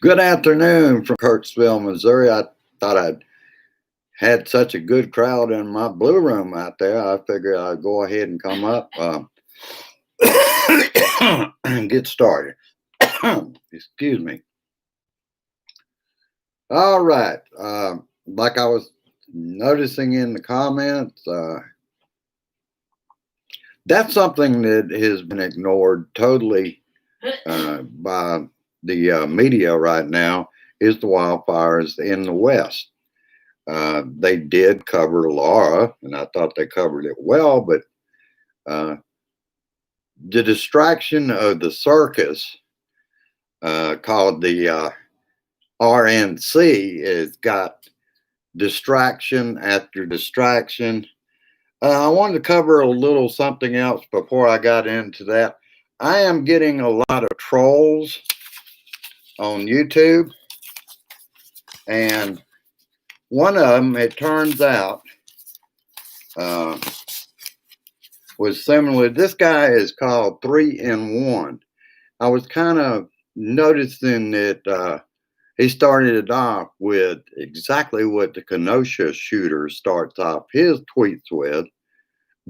Good afternoon from Kirksville, Missouri. I thought I'd had such a good crowd in my blue room out there. I figured I'd go ahead and come up and get started. Excuse me. All right. Like I was noticing in the comments, that's something that has been ignored totally by the media right now is the wildfires in the West. They did cover Laura, and I thought they covered it well, but the distraction of the circus called the RNC has got distraction after distraction. I wanted to cover a little something else before I got into that. I am getting a lot of trolls on YouTube, and one of them, it turns out, was similar. This guy is called 3-in-1. I was kind of noticing that he started it off with exactly what the Kenosha shooter starts off his tweets with: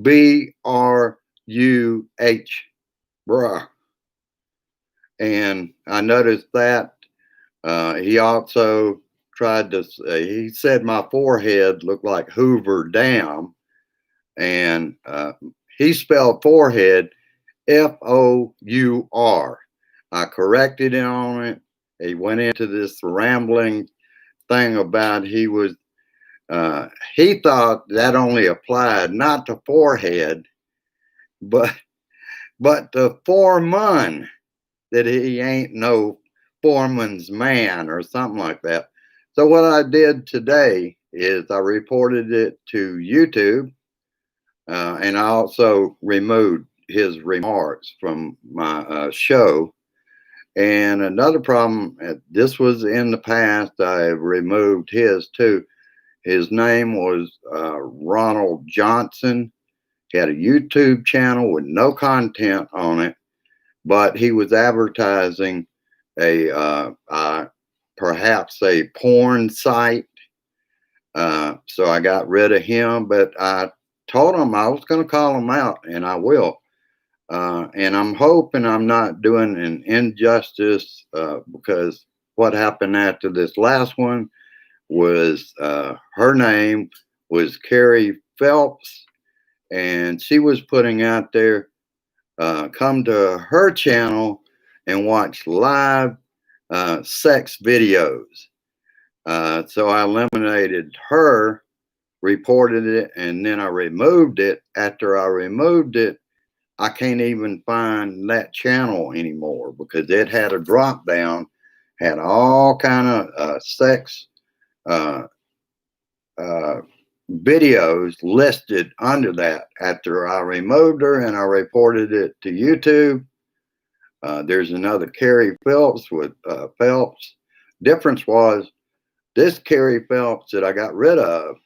BRUH, bruh. And I noticed that he also tried to, he said my forehead looked like Hoover Dam, and he spelled forehead FOUR. I corrected him on it. He went into this rambling thing about he thought that only applied not to forehead, but to foreman, that he ain't no foreman's man or something like that. So what I did today is I reported it to YouTube, and I also removed his remarks from my show. And another problem, this was in the past, I removed his too. His name was Ronald Johnson. He had a YouTube channel with no content on it, but he was advertising perhaps a porn site. So I got rid of him, but I told him I was going to call him out, and I will. And I'm hoping I'm not doing an injustice because what happened after this last one was her name was Carrie Phelps, and she was putting out there, come to her channel and watch live sex videos. So I eliminated her, reported it, and then I removed it. After I removed it, I can't even find that channel anymore because it had a drop down, had all kind of sex videos listed under that. After I removed her and I reported it to YouTube, there's another Carrie Phelps with Phelps. Difference was this Carrie Phelps that I got rid of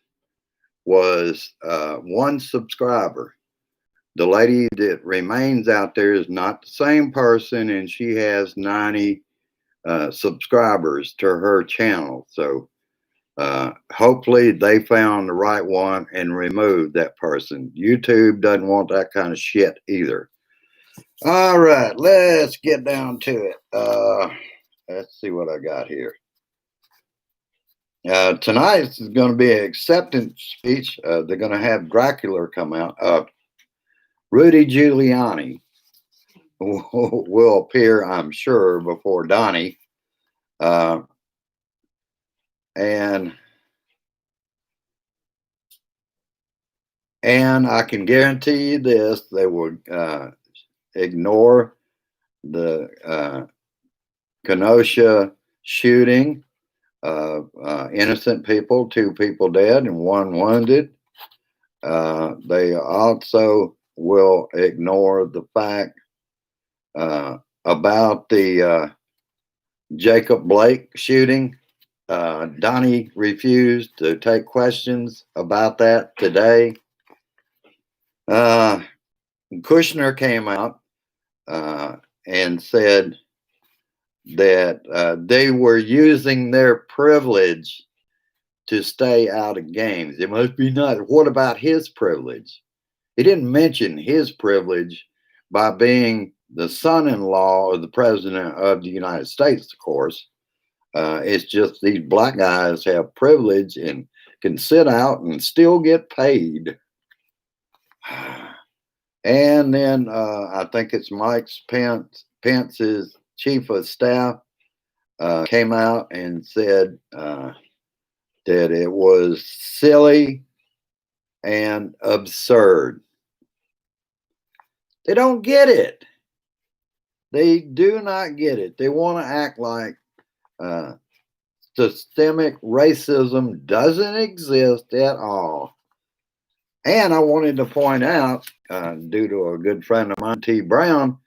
was one subscriber. The lady that remains out there is not the same person, and she has 90 subscribers to her channel. So hopefully they found the right one and removed that person. YouTube doesn't want that kind of shit either. All right, let's get down to it. Let's see what I got here. Tonight is going to be an acceptance speech. They're going to have Dracula come out. Rudy Giuliani will appear, I'm sure, before Donnie. And I can guarantee you this: they will ignore the Kenosha shooting of innocent people, 2 people dead and 1 wounded. They also will ignore the fact about the Jacob Blake shooting. Donnie refused to take questions about that today. Kushner came out and said that they were using their privilege to stay out of games. It must be nice. What about his privilege? He didn't mention his privilege by being the son-in-law of the president of the United States, of course. It's just these black guys have privilege and can sit out and still get paid. And then I think it's Pence's chief of staff came out and said that it was silly and absurd. They don't get it. They do not get it. They want to act like systemic racism doesn't exist at all. And I wanted to point out, due to a good friend of mine, T. Brown,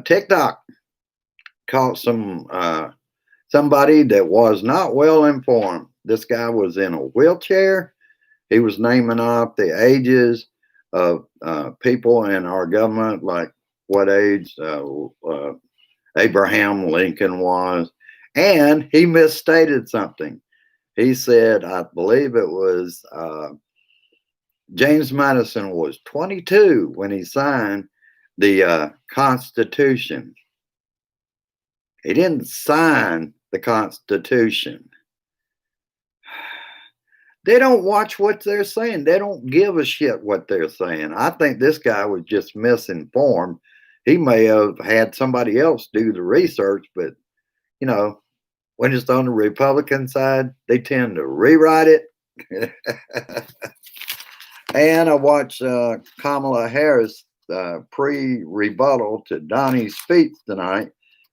TikTok caught somebody that was not well informed. This guy was in a wheelchair. He was naming off the ages of people in our government, like what age Abraham Lincoln was. And he misstated something. He said, I believe it was James Madison was 22 when he signed the Constitution. He didn't sign the Constitution. They don't watch what they're saying. They don't give a shit what they're saying. I think this guy was just misinformed. He may have had somebody else do the research, but, you know, when it's on the Republican side, they tend to rewrite it. And I watched Kamala Harris pre-rebuttal to Donnie's speech tonight,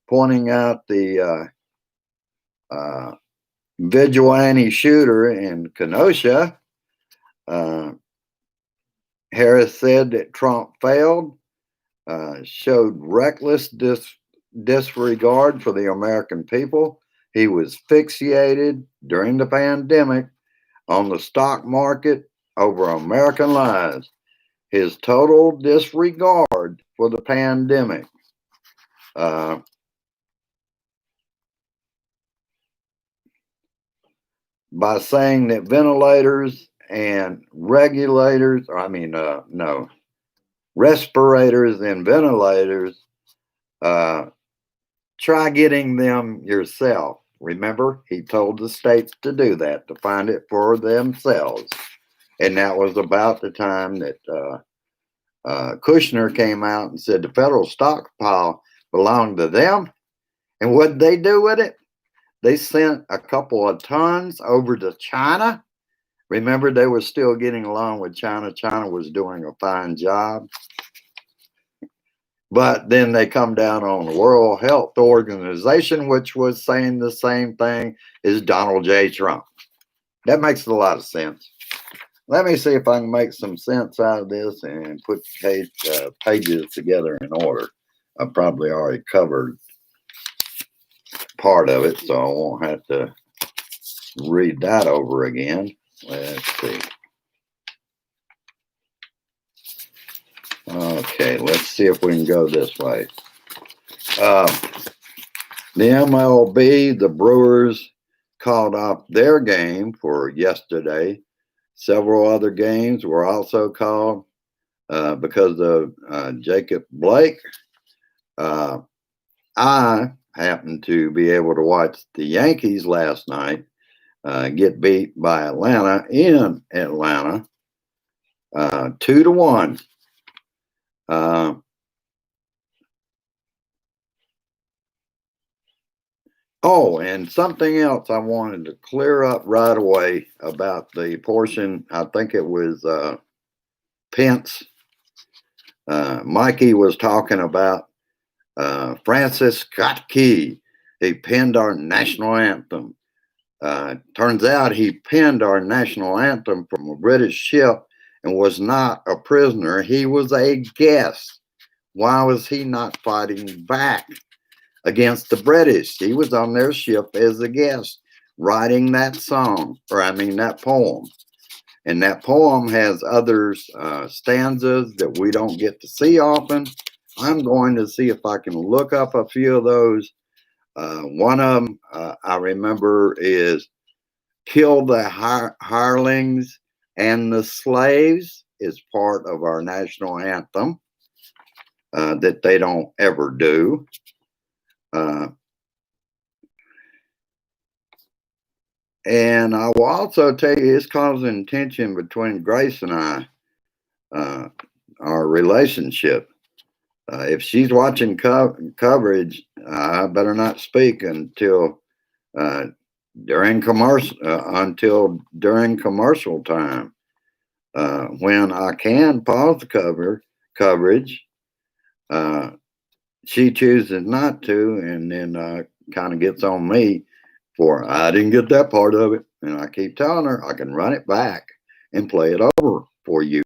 pointing out the vigilante shooter in Kenosha. Harris said that Trump failed, showed reckless disregard for the American people. He was fixated during the pandemic on the stock market over American lives. His total disregard for the pandemic. By saying that ventilators and respirators and ventilators, try getting them yourself. Remember, he told the states to do that, to find it for themselves. And that was about the time that Kushner came out and said the federal stockpile belonged to them. And what did they do with it? They sent a couple of tons over to China. Remember, they were still getting along with China. China was doing a fine job. But then they come down on the World Health Organization, which was saying the same thing as Donald J. Trump. That makes a lot of sense. Let me see if I can make some sense out of this and put pages together in order. I probably already covered part of it, so I won't have to read that over again. Let's see. Okay, let's see if we can go this way. The MLB, the Brewers called off their game for yesterday. Several other games were also called because of Jacob Blake. I happened to be able to watch the Yankees last night get beat by Atlanta in Atlanta 2-1. Oh, and something else I wanted to clear up right away about the portion. I think it was Pence. Mikey was talking about Francis Scott Key. He penned our national anthem. Turns out he penned our national anthem from a British ship and was not a prisoner. He was a guest. Why was he not fighting back against the British? He was on their ship as a guest, writing that song, that poem. And that poem has other stanzas that we don't get to see often. I'm going to see if I can look up a few of those One of them I remember is "Kill the Hirelings and the Slaves" is part of our national anthem that they don't ever do. Uh, and I will also tell you, it's causing tension between Grace and I, uh, our relationship. If she's watching coverage, I better not speak uh, until during commercial time. When I can pause the coverage, uh, she chooses not to, and then kind of gets on me for I didn't get that part of it, and I keep telling her I can run it back and play it over for you.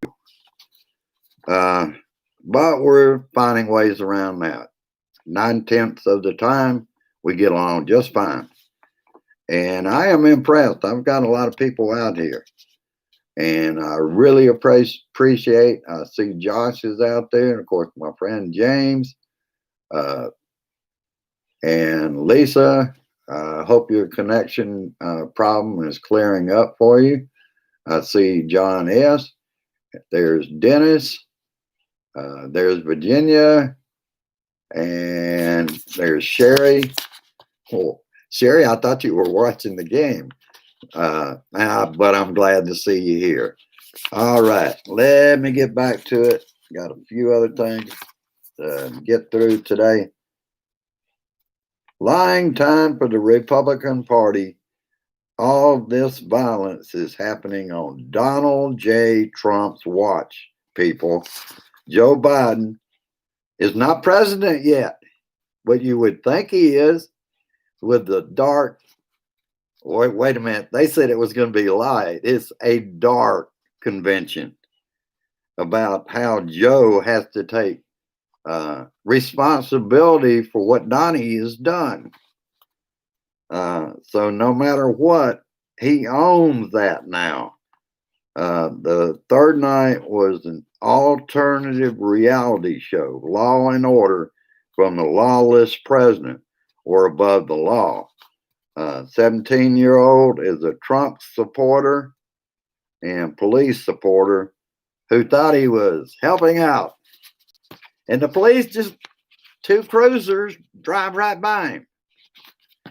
Uh, but we're finding ways around that. 9/10 of the time, we get along just fine. And I am impressed. I've got a lot of people out here. And I really appreciate. I see Josh is out there, and of course my friend James, uh, and Lisa. I hope your connection problem is clearing up for you. I see John S. There's Dennis. There's Virginia, and there's Sherry. Oh, Sherry, I thought you were watching the game, but I'm glad to see you here. All right, let me get back to it. Got a few other things to get through today. Lying time for the Republican Party. All this violence is happening on Donald J. Trump's watch, people. Joe Biden is not president yet, but you would think he is with the dark. Wait a minute. They said it was going to be light. It's a dark convention about how Joe has to take responsibility for what Donnie has done. So no matter what, he owns that now. The third night was an alternative reality show, Law and Order from the Lawless President, or Above the Law. 17-year-old is a Trump supporter and police supporter who thought he was helping out. And the police just, two cruisers drive right by him.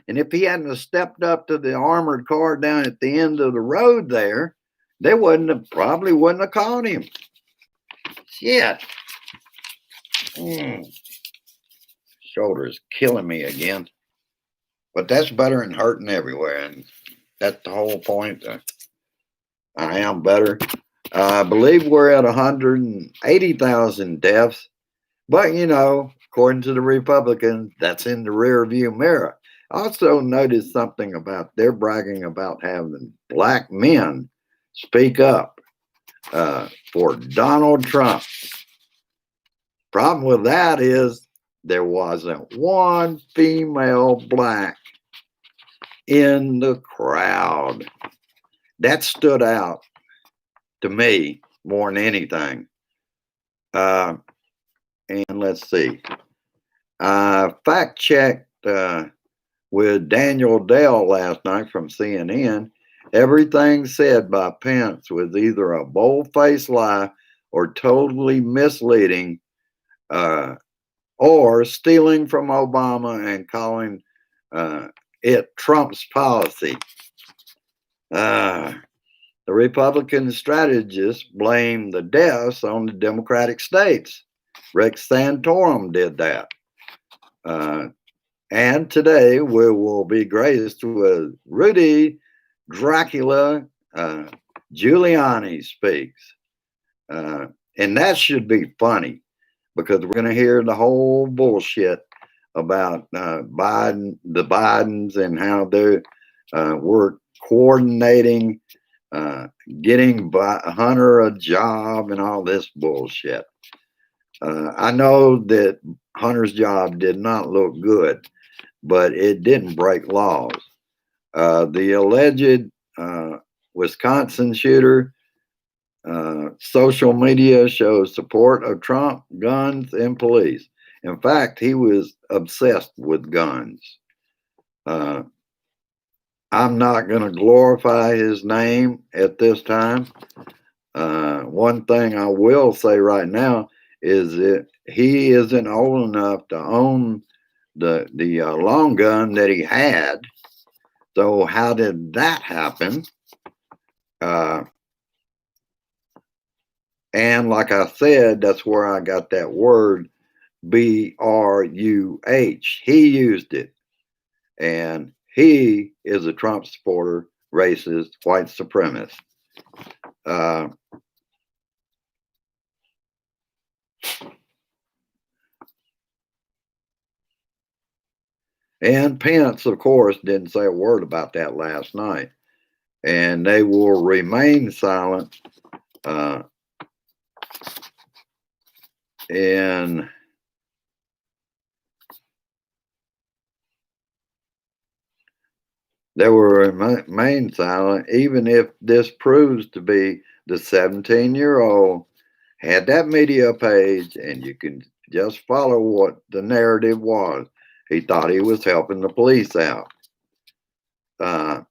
And if he hadn't have stepped up to the armored car down at the end of the road there, they probably wouldn't have caught him. Shit. Shoulder is killing me again. But that's better than hurting everywhere. And that's the whole point. I am better. I believe we're at 180,000 deaths. But, according to the Republicans, that's in the rear view mirror. I also noticed something about they're bragging about having black men speak up for Donald Trump. Problem with that is there wasn't one female black in the crowd. That stood out to me more than anything. And let's see. I fact checked with Daniel Dale last night from CNN. Everything said by Pence was either a bold-faced lie or totally misleading, or stealing from Obama and calling it Trump's policy. The Republican strategists blame the deaths on the Democratic states. Rex Santorum did that. And today we will be graced with Rudy Dracula Giuliani speaks. And that should be funny because we're going to hear the whole bullshit about the Bidens and how they were coordinating, getting Hunter a job and all this bullshit. I know that Hunter's job did not look good, but it didn't break laws. The alleged Wisconsin shooter, social media shows support of Trump, guns, and police. In fact, he was obsessed with guns. Uh, I'm not going to glorify his name at this time. One thing I will say right now is that he isn't old enough to own the long gun that he had. So how did that happen? Uh, and like I said, that's where I got that word BRUH. He used it, and he is a Trump supporter, racist, white supremacist. Uh, and Pence, of course, didn't say a word about that last night, and they will remain silent. Uh, and they will remain silent even if this proves to be the 17-year-old had that media page, and you can just follow what the narrative was. He thought he was helping the police out. Uh,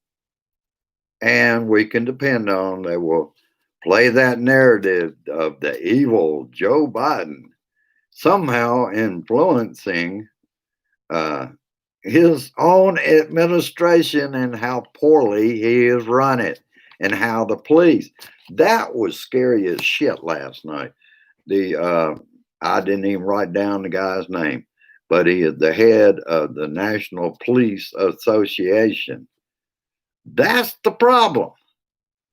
and we can depend on they will play that narrative of the evil Joe Biden somehow influencing uh, his own administration and how poorly he has run it, and how the police. That was scary as shit last night. The I didn't even write down the guy's name, but he is the head of the National Police Association. That's the problem.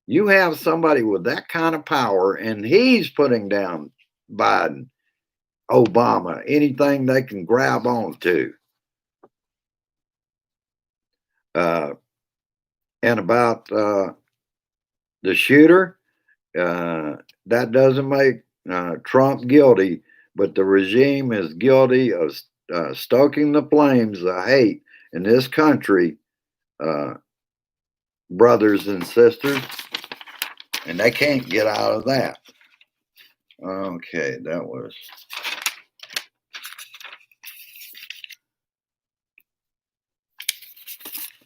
You have somebody with that kind of power, and he's putting down Biden, Obama, anything they can grab onto. Uh, and about the shooter, that doesn't make Trump guilty, but the regime is guilty of stoking the flames of hate in this country, uh, brothers and sisters, and they can't get out of that. Okay, that was.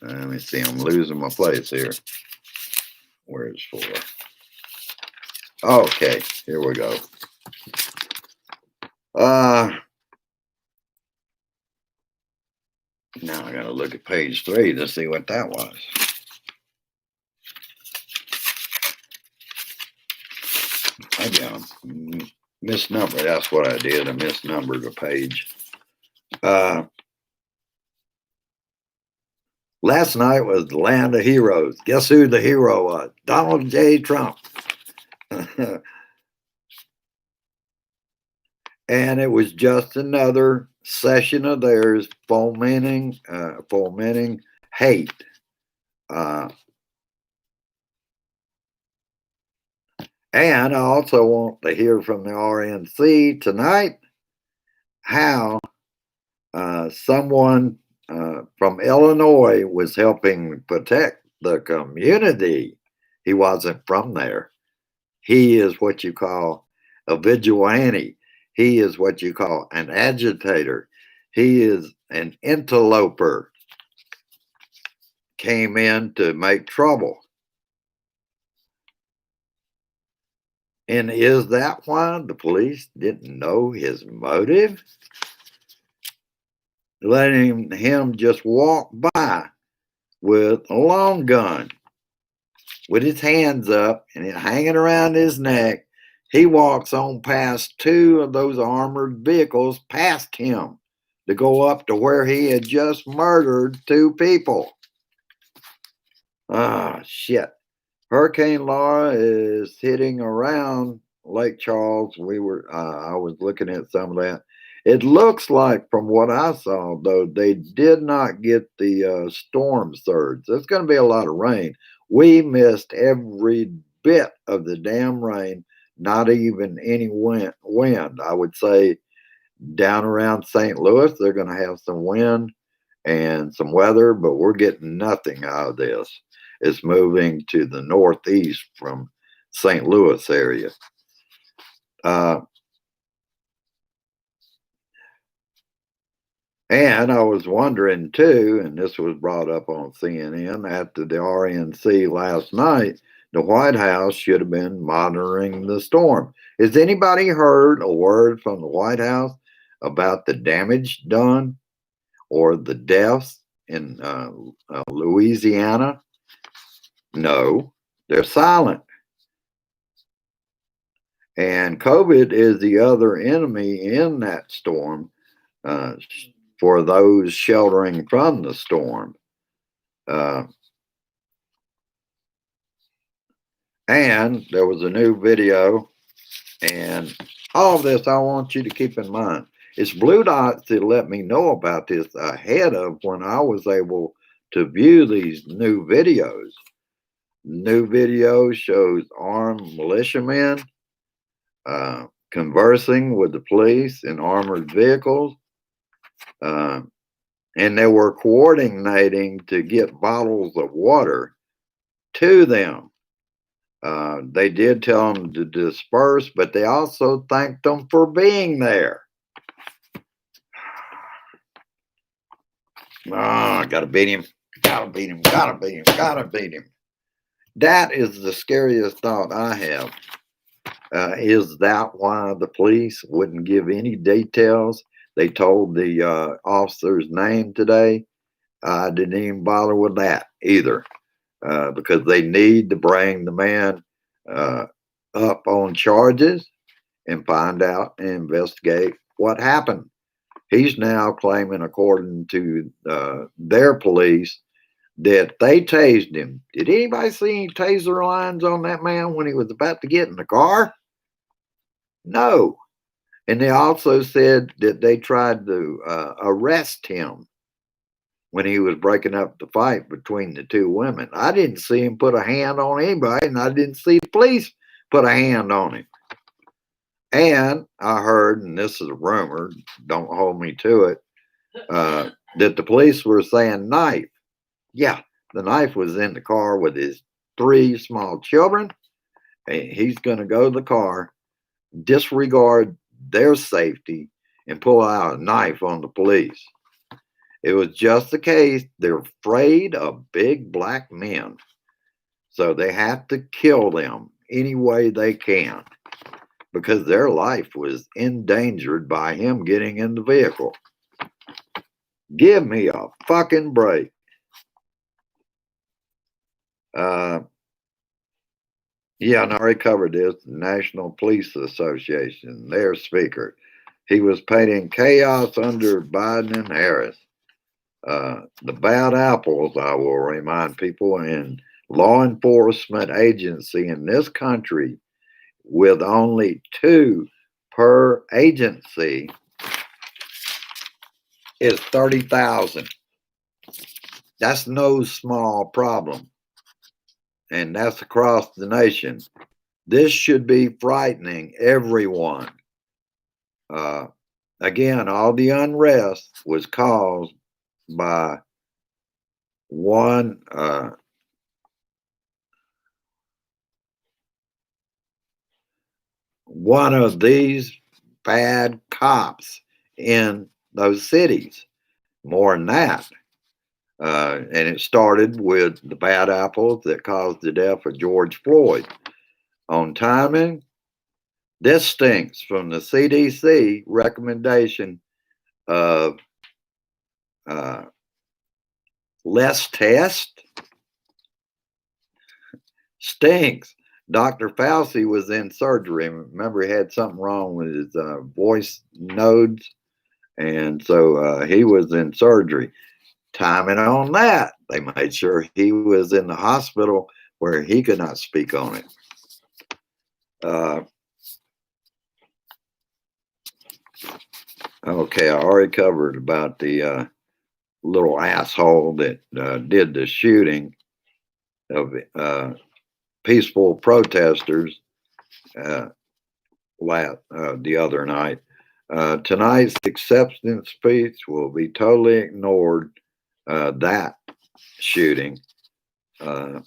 Let me see, I'm losing my place here. Where's for? Okay, here we go. Now I got to look at page 3 to see what that was. Maybe I misnumbered. That's what I did. I misnumbered a page. Last night was the land of heroes. Guess who the hero was? Donald J. Trump. And it was just another session of theirs fomenting hate. And I also want to hear from the RNC tonight how someone from Illinois was helping protect the community. He wasn't from there. He is what you call a vigilante. He is what you call an agitator. He is an interloper. Came in to make trouble. And is that why the police didn't know his motive? Letting him just walk by with a long gun, with his hands up and it hanging around his neck. He walks on past 2 of those armored vehicles past him to go up to where he had just murdered 2 people. Ah, shit. Hurricane Laura is hitting around Lake Charles. I was looking at some of that. It looks like, from what I saw, though, they did not get the storm surge. There's going to be a lot of rain. We missed every bit of the damn rain, not even any wind. I would say down around St. Louis, they're going to have some wind and some weather, but we're getting nothing out of this. It's moving to the northeast from St. Louis area. And I was wondering too, and this was brought up on CNN after the RNC last night, the White House should have been monitoring the storm. Has anybody heard a word from the White House about the damage done or the deaths in Louisiana? No, they're silent. And COVID is the other enemy in that storm uh, for those sheltering from the storm. Uh, and there was a new video, and all of this I want you to keep in mind. It's Blue Dots that let me know about this ahead of when I was able to view these new videos. New video shows armed militiamen conversing with the police in armored vehicles, uh, and they were coordinating to get bottles of water to them. They did tell them to disperse, but they also thanked them for being there. I gotta beat him. Gotta beat him. Gotta beat him. Gotta beat him. That is the scariest thought I have. Is that why the police wouldn't give any details? They told the officer's name today. I didn't even bother with that either because they need to bring the man up on charges and find out and investigate what happened. He's now claiming, according to their police, that they tased him. Did anybody see any taser lines on that man when he was about to get in the car? No. And they also said that they tried to arrest him when he was breaking up the fight between the two women. I didn't see him put a hand on anybody, and I didn't see the police put a hand on him. And I heard, and this is a rumor, don't hold me to it, that the police were saying knife. Yeah, the knife was in the car with his 3 small children. And he's going to go to the car, disregard their safety, and pull out a knife on the police. It was just the case. They're afraid of big black men. So they have to kill them any way they can because their life was endangered by him getting in the vehicle. Give me a fucking break. Yeah, and I already covered this. The National Police Association, their speaker. He was painting chaos under Biden and Harris. The bad apples, I will remind people, in law enforcement agency in this country with only 2 per agency is 30,000. That's no small problem. And that's across the nation. This should be frightening everyone. Again, all the unrest was caused by one of these bad cops in those cities. More than that. And it started with the bad apples that caused the death of George Floyd. On timing, this stinks from the CDC recommendation of less test. Stinks. Dr. Fauci was in surgery. Remember, he had something wrong with his voice nodes. And so he was in surgery. Timing on that, they made sure he was in the hospital where he could not speak on it. Okay, I already covered about the little asshole that did the shooting of peaceful protesters the other night. Tonight's acceptance speech will be totally ignored. That shooting. All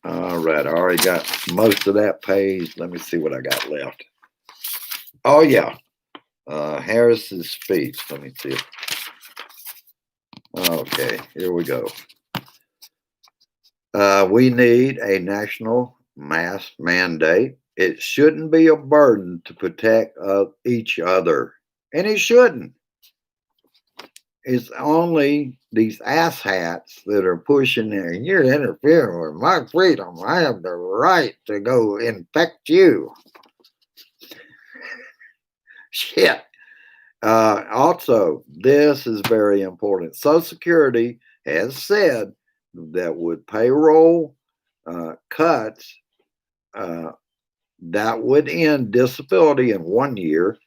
right, I already got most of that page. Let me see what I got left. Oh yeah, Harris's speech. Let me see it. Okay, here we go. We need a national mask mandate. It shouldn't be a burden to protect each other, and it shouldn't. It's only these asshats that are pushing there. You're interfering with my freedom. I have the right to go infect you. Shit. Also, this is very important. Social Security has said that with payroll cuts, that would end disability in 1 year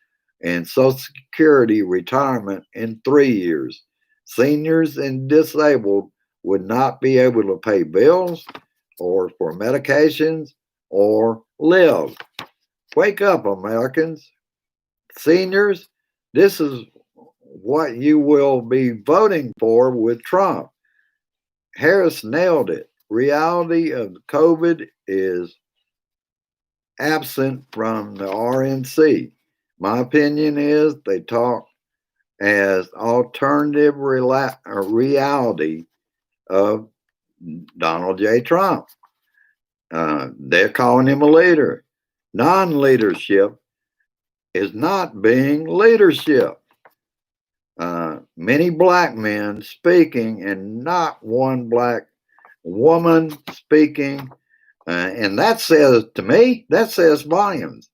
and Social Security retirement in 3 years. Seniors and disabled would not be able to pay bills or for medications or live. Wake up, Americans. Seniors, this is what you will be voting for with Trump. Harris nailed it. Reality of COVID is absent from the RNC. My opinion is they talk as alternative reality of Donald J. Trump. They're calling him a leader. Non-leadership is not being leadership. Many black men speaking and not one black woman speaking. And that says, to me, that says volumes.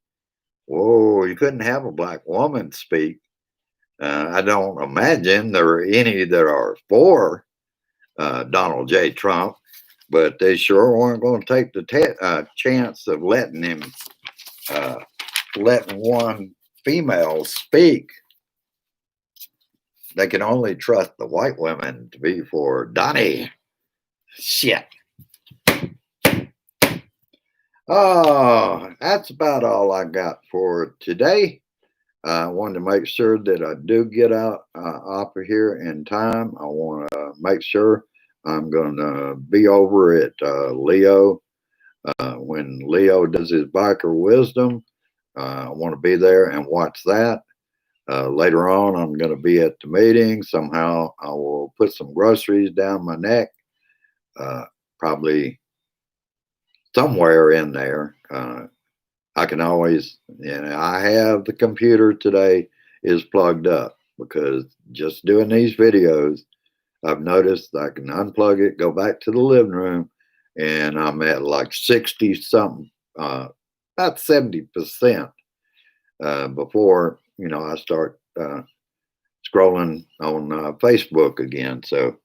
Whoa, you couldn't have a black woman speak. I don't imagine there are any that are for Donald J. Trump, but they sure weren't going to take the chance of letting one female speak. They can only trust the white women to be for Donnie. Shit. Oh, that's about all I got for today. I wanted to make sure that I do get out off of here in time. I want to make sure I'm going to be over at Leo when Leo does his biker wisdom. I want to be there and watch that. Later on, I'm going to be at the meeting. Somehow I will put some groceries down my neck, probably somewhere in there. I can always, I have the computer today is plugged up because just doing these videos, I've noticed I can unplug it, go back to the living room, and I'm at like 60 something, about 70% before, I start scrolling on Facebook again. So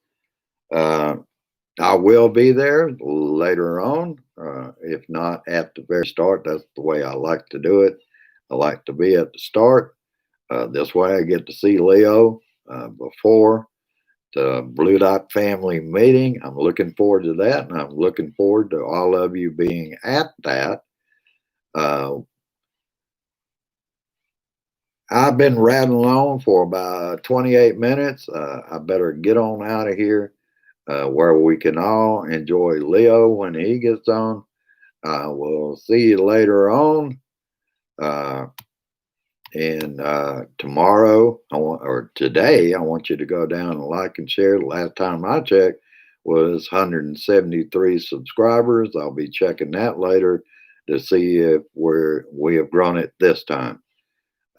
I will be there later on. If not at the very start, that's the way I like to do it. I like to be at the start. This way I get to see Leo before the Blue Dot family meeting. I'm looking forward to that, and I'm looking forward to all of you being at that. I've been rattling on for about 28 minutes. I better get on out of here where we can all enjoy Leo when he gets on. We'll see you later on. And tomorrow, or today, I want you to go down and like and share. The last time I checked was 173 subscribers. I'll be checking that later to see if we have grown it this time.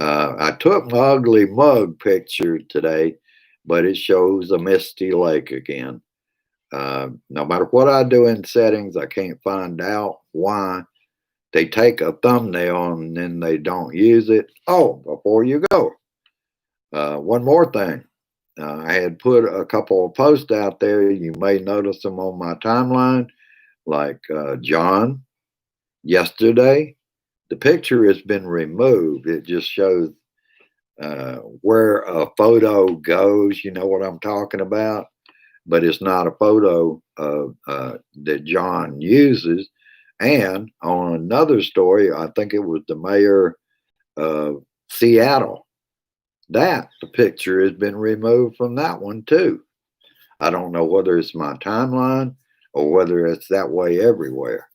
I took my ugly mug picture today, but it shows a misty lake again. No matter what I do in settings, I can't find out why they take a thumbnail and then they don't use it. Oh, before you go, one more thing. I had put a couple of posts out there. You may notice them on my timeline, like John yesterday. The picture has been removed. It just shows where a photo goes. You know what I'm talking about? But it's not a photo of that John uses. And on another story, I think it was the mayor of Seattle, that the picture has been removed from that one too. I don't know whether it's my timeline or whether it's that way everywhere.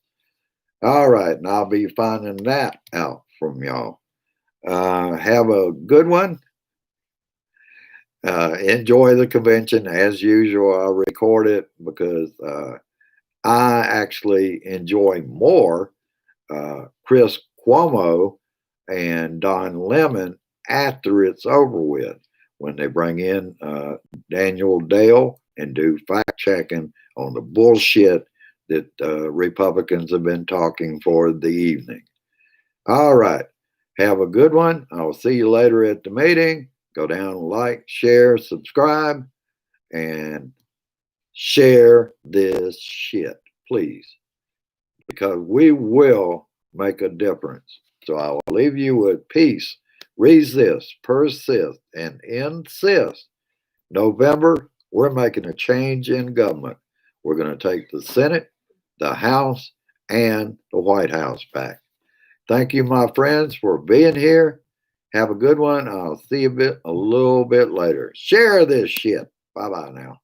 All right, and I'll be finding that out from y'all. Have a good one. Enjoy the convention as usual. I'll record it because I actually enjoy more Chris Cuomo and Don Lemon after it's over with, when they bring in Daniel Dale and do fact checking on the bullshit that Republicans have been talking for the evening. All right. Have a good one. I'll see you later at the meeting. Go down, like, share, subscribe, and share this shit, please, because we will make a difference. So I will leave you with peace, resist, persist, and insist. November, we're making a change in government. We're going to take the Senate, the House, and the White House back. Thank you, my friends, for being here. Have a good one. I'll see you a little bit later. Share this shit. Bye bye now.